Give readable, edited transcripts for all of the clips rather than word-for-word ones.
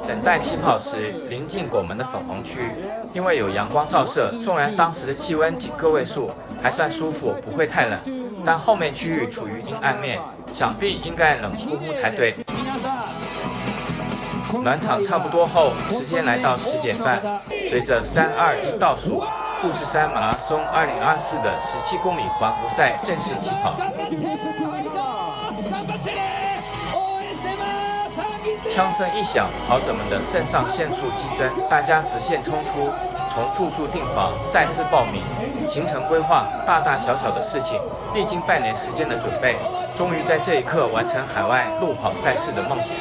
等待起跑时，临近果门的粉红区，因为有阳光照射，纵然当时的气温仅个位数，还算舒服，不会太冷。但后面区域处于阴暗面，想必应该冷乎乎才对。暖场差不多后，时间来到10点半，随着3、2、1倒数，富士山马拉松2024的17公里环湖赛正式起跑。枪声一响，跑者们的肾上腺素激增，大家直线冲出。从住宿订房、赛事报名、行程规划，大大小小的事情，历经半年时间的准备，终于在这一刻完成海外路跑赛事的梦想。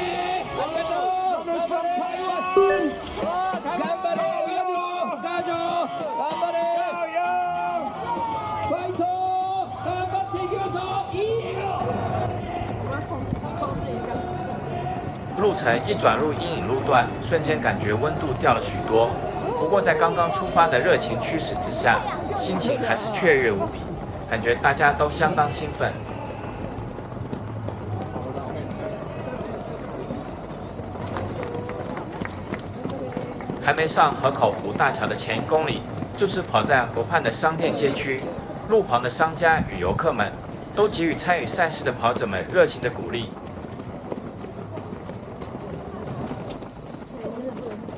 路程一转入阴影路段，瞬间感觉温度掉了许多。不过在刚刚出发的热情驱使之下，心情还是雀跃无比，感觉大家都相当兴奋。还没上河口湖大桥的前1公里，就是跑在湖畔的商店街区，路旁的商家与游客们都给予参与赛事的跑者们热情的鼓励。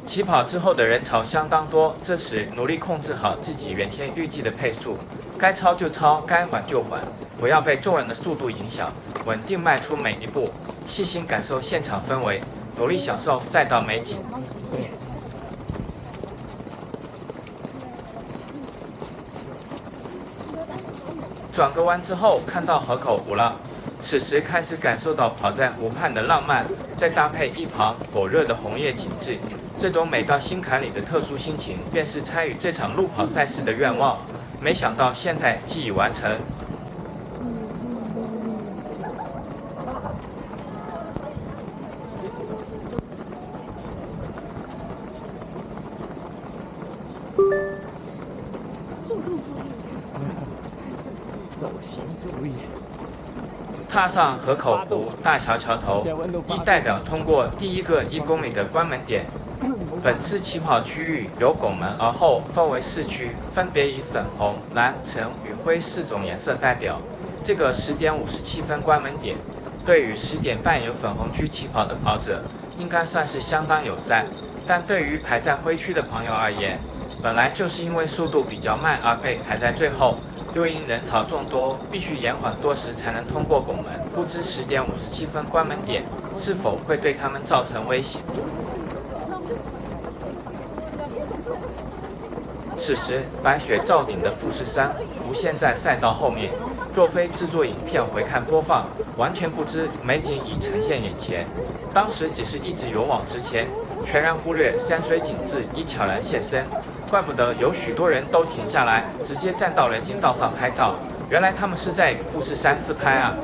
起跑之后的人潮相当多，这时努力控制好自己原先预计的配速，该超就超，该缓就缓，不要被众人的速度影响，稳定迈出每一步，细心感受现场氛围，努力享受赛道美景。转个弯之后，看到河口湖了。此时开始感受到跑在湖畔的浪漫，再搭配一旁火热的红叶景致，这种美到心坎里的特殊心情，便是参与这场路跑赛事的愿望。没想到现在既已完成。走行注意。踏上河口湖大桥桥头，亦代表通过第一个1公里的关门点。本次起跑区域由拱门而后分为4区，分别以粉红、蓝、橙与灰4种颜色代表。这个10点57分关门点，对于10点半由粉红区起跑的跑者，应该算是相当友善。但对于排在灰区的朋友而言，本来就是因为速度比较慢而被排在最后。又因人潮众多，必须延缓多时才能通过拱门。不知10点57分关门点是否会对他们造成威胁？此时，白雪罩顶的富士山浮现在赛道后面。若非制作影片回看播放，完全不知美景已呈现眼前。当时只是一直勇往直前，全然忽略山水景致已悄然现身。怪不得有许多人都停下来，直接站到人行道上拍照。原来他们是在富士山自拍啊！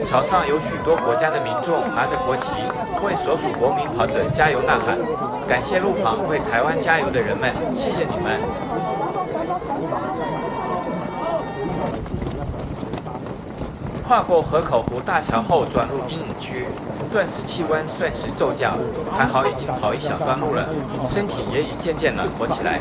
桥上有许多国家的民众拿着国旗，为所属国民跑者加油呐喊。感谢路旁为台湾加油的人们，谢谢你们！跨过河口湖大桥后，转入阴影区，顿时气温瞬时骤降。还好已经跑一小段路了，身体也已渐渐暖和起来。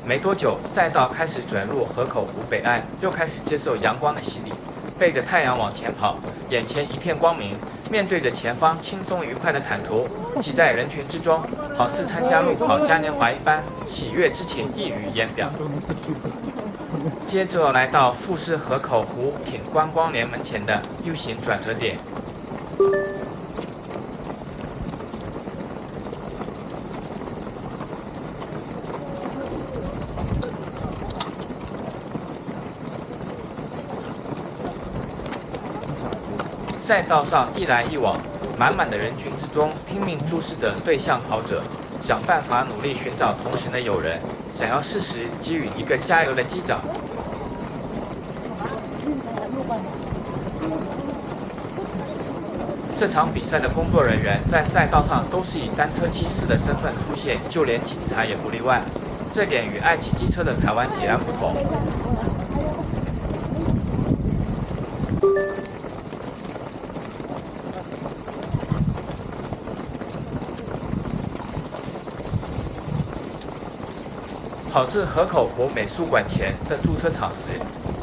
没多久，赛道开始转入河口湖北岸，又开始接受阳光的洗礼。背着太阳往前跑，眼前一片光明，面对着前方轻松愉快的坦途，挤在人群之中，好似参加路跑嘉年华一般，喜悦之情溢于言表。接着来到富士河口湖挺观光联门前的 U 型转折点。赛道上一来一往，满满的人群之中，拼命注视着对向跑者，想办法努力寻找同行的友人，想要适时给予一个加油的击掌。这场比赛的工作人员在赛道上都是以单车骑士的身份出现，就连警察也不例外。这点与爱骑机车的台湾截然不同。跑至河口湖美术馆前的驻车场时，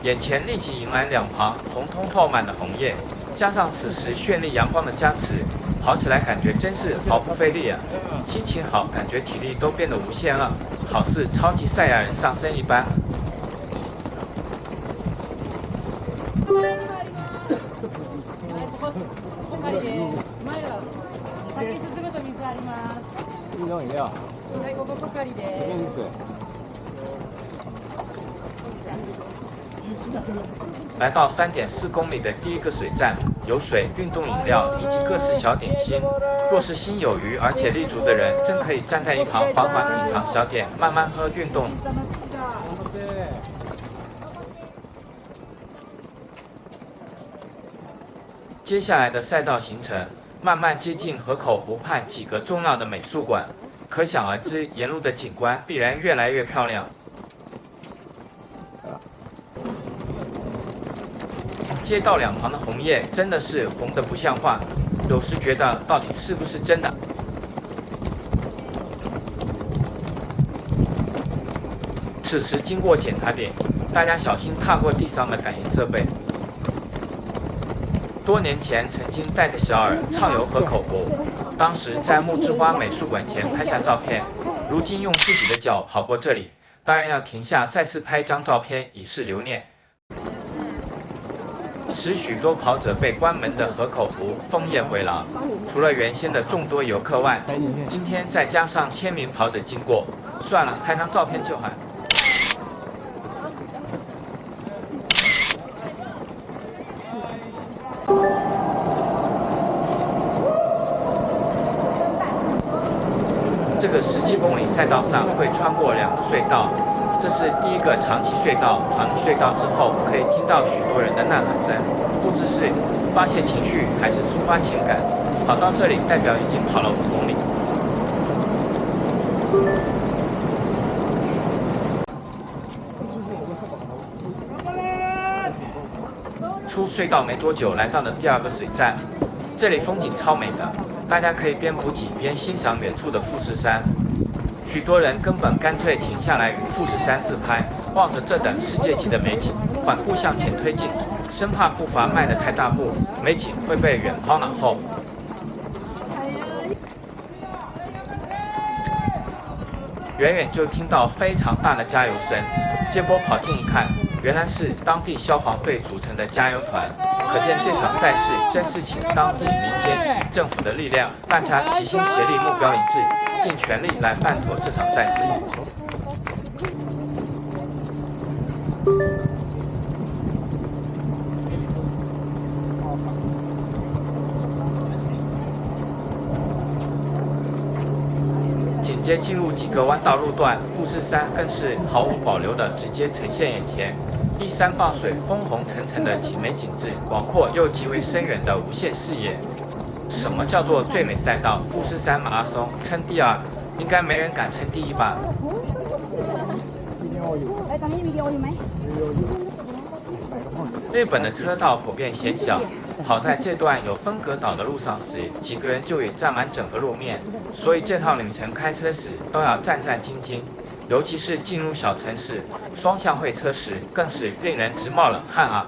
眼前立即迎来两旁红彤爆满的红叶，加上此时绚丽阳光的加持，跑起来感觉真是毫不费力啊！心情好，感觉体力都变得无限了，好似超级赛亚人上身一般。来到3.4公里的第一个水站，有水、运动饮料以及各式小点心。若是心有余而且力足的人，真可以站在一旁缓缓品尝小点，慢慢喝运动。接下来的赛道行程，慢慢接近河口湖畔几个重要的美术馆，可想而知，沿路的景观必然越来越漂亮。街道两旁的红叶真的是红得不像话，有时觉得到底是不是真的？此时经过检查点，大家小心踏过地上的感应设备。多年前曾经带着小耳畅游河口湖，当时在木之花美术馆前拍下照片，如今用自己的脚跑过这里，当然要停下再次拍张照片以示留念。使许多跑者被关门的河口湖枫叶回廊，除了原先的众多游客外，今天再加上1000名跑者经过，算了，拍张照片就好。这个17公里赛道上会穿过2个隧道。这是第一个长期隧道，跑进隧道之后，可以听到许多人的呐喊声，不知是发泄情绪还是抒发情感。跑到这里，代表已经跑了5公里。出隧道没多久，来到了第2个水站，这里风景超美的，大家可以边补给边欣赏远处的富士山。许多人根本干脆停下来与富士山自拍，望着这等世界级的美景，缓步向前推进，生怕步伐迈得太大步，美景会被远抛脑后。远远就听到非常大的加油声，结果跑近一看，原来是当地消防队组成的加油团。可见这场赛事真是请当地民间政府的力量，大家齐心协力，目标一致，尽全力来办妥这场赛事。紧接进入几个弯道路段，富士山更是毫无保留地直接呈现眼前。依山傍水，枫红层层的极美景致，广阔又极为深远的无限视野。什么叫做最美赛道？富士山马拉松称第2，应该没人敢称第1吧？日本的车道普遍狭小，跑在这段有分隔岛的路上时，几个人就已占满整个路面，所以这趟旅程开车时都要战战兢兢。尤其是进入小城市双向会车时，更是令人直冒冷汗啊！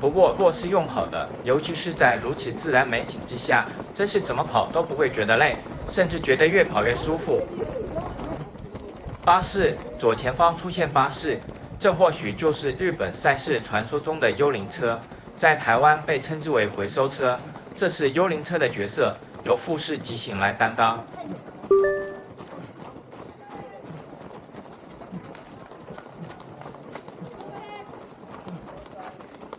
不过，若是用好的，尤其是在如此自然美景之下，真是怎么跑都不会觉得累，甚至觉得越跑越舒服。巴士左前方出现巴士，这或许就是日本赛事传说中的幽灵车，在台湾被称之为回收车。这是幽灵车的角色，由富士急行来担当。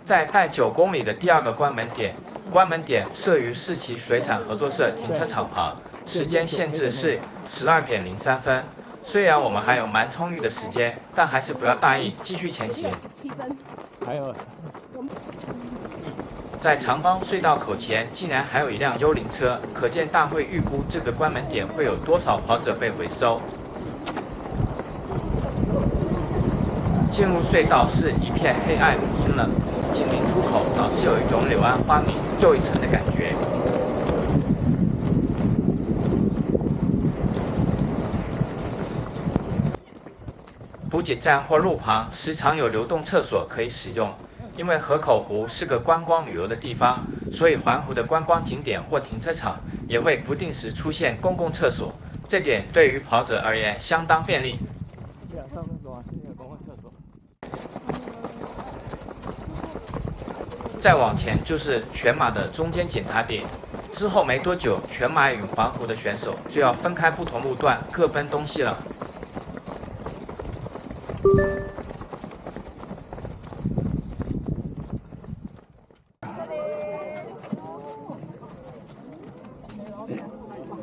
在带9公里的第2个关门点，关门点设于世奇水产合作社停车场旁，时间限制是12点03分。虽然我们还有蛮充裕的时间，但还是不要大意，继续前行。还有。在长邦隧道口前竟然还有一辆幽灵车，可见大会预估这个关门点会有多少跑者被回收。进入隧道是一片黑暗阴冷，紧邻出口倒是有一种柳暗花明又一村的感觉。补给站或路旁时常有流动厕所可以使用。因为河口湖是个观光旅游的地方，所以环湖的观光景点或停车场也会不定时出现公共厕所，这点对于跑者而言相当便利。再往前就是全马的中间检查点，之后没多久，全马与环湖的选手就要分开不同路段各奔东西了。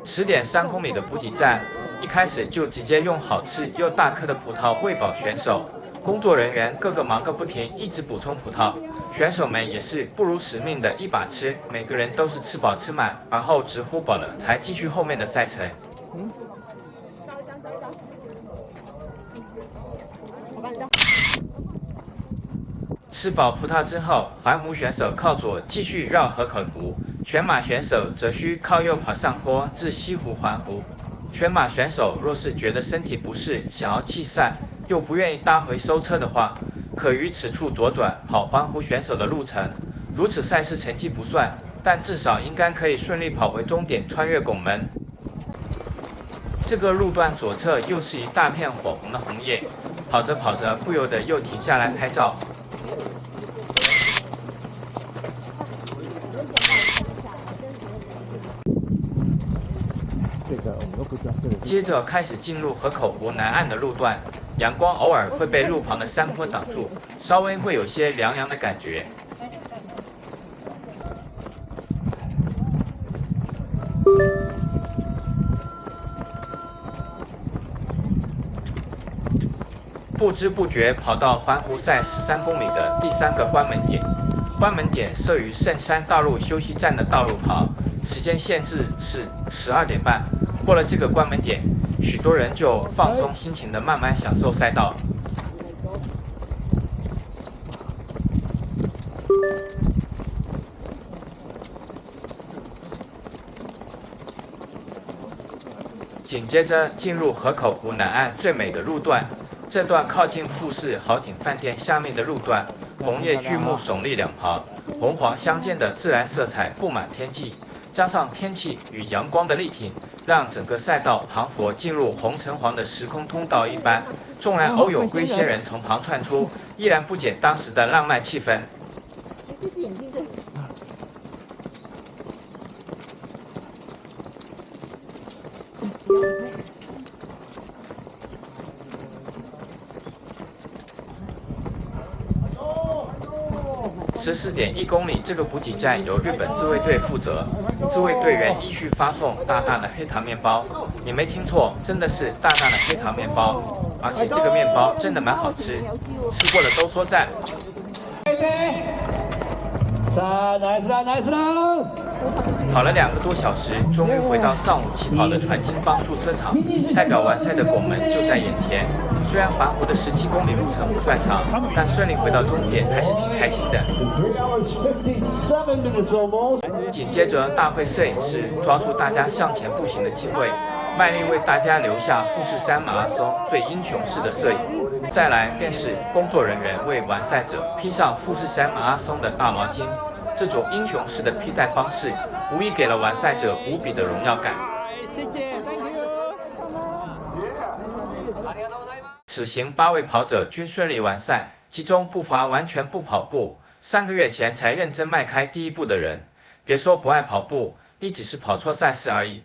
10.3公里的补给站，一开始就直接用好吃又大颗的葡萄喂饱选手。工作人员个个忙个不停，一直补充葡萄。选手们也是不辱使命的一把吃，每个人都是吃饱吃满，而后直呼饱了才继续后面的赛程。吃饱葡萄之后，环湖选手靠左继续绕河口湖，全马选手则需靠右跑上坡至西湖环湖。全马选手若是觉得身体不适，想要弃赛，又不愿意搭回收车的话，可于此处左转跑环湖选手的路程。如此赛事成绩不算，但至少应该可以顺利跑回终点，穿越拱门。这个路段左侧又是一大片火红的红叶，跑着跑着不由得又停下来拍照。接着开始进入河口湖南岸的路段，阳光偶尔会被路旁的山坡挡住，稍微会有些凉凉的感觉。不知不觉跑到环湖赛13公里的第3个关门点，关门点设于圣山道路休息站的道路旁，时间限制是12点半。过了这个关门点，许多人就放松心情的慢慢享受赛道。紧接着进入河口湖南岸最美的路段，这段靠近富士豪景饭店下面的路段，红叶巨木耸立两旁，红黄相间的自然色彩布满天际，加上天气与阳光的力挺，让整个赛道彷佛进入红橙黄的时空通道一般。纵然偶有龟仙人从旁窜出，依然不减当时的浪漫气氛。14.1公里这个补给站由日本自卫队负责，自卫队员依序发送大大的黑糖面包。你没听错，真的是大大的黑糖面包，而且这个面包真的蛮好吃，吃过的都说赞。跑了2个多小时，终于回到上午起跑的船津帮驻车场，代表完赛的拱门就在眼前。虽然环湖的17公里路程不算长，但顺利回到终点还是挺开心的。紧接着，大会摄影师抓住大家向前步行的机会，卖力为大家留下富士山马拉松最英雄式的摄影。再来便是工作人员为完赛者披上富士山马拉松的大毛巾。这种英雄式的披戴方式，无疑给了完赛者无比的荣耀感。此行8位跑者均顺利完赛，其中不乏完全不跑步，3个月前才认真迈开第一步的人。别说不爱跑步，你只是跑错赛事而已。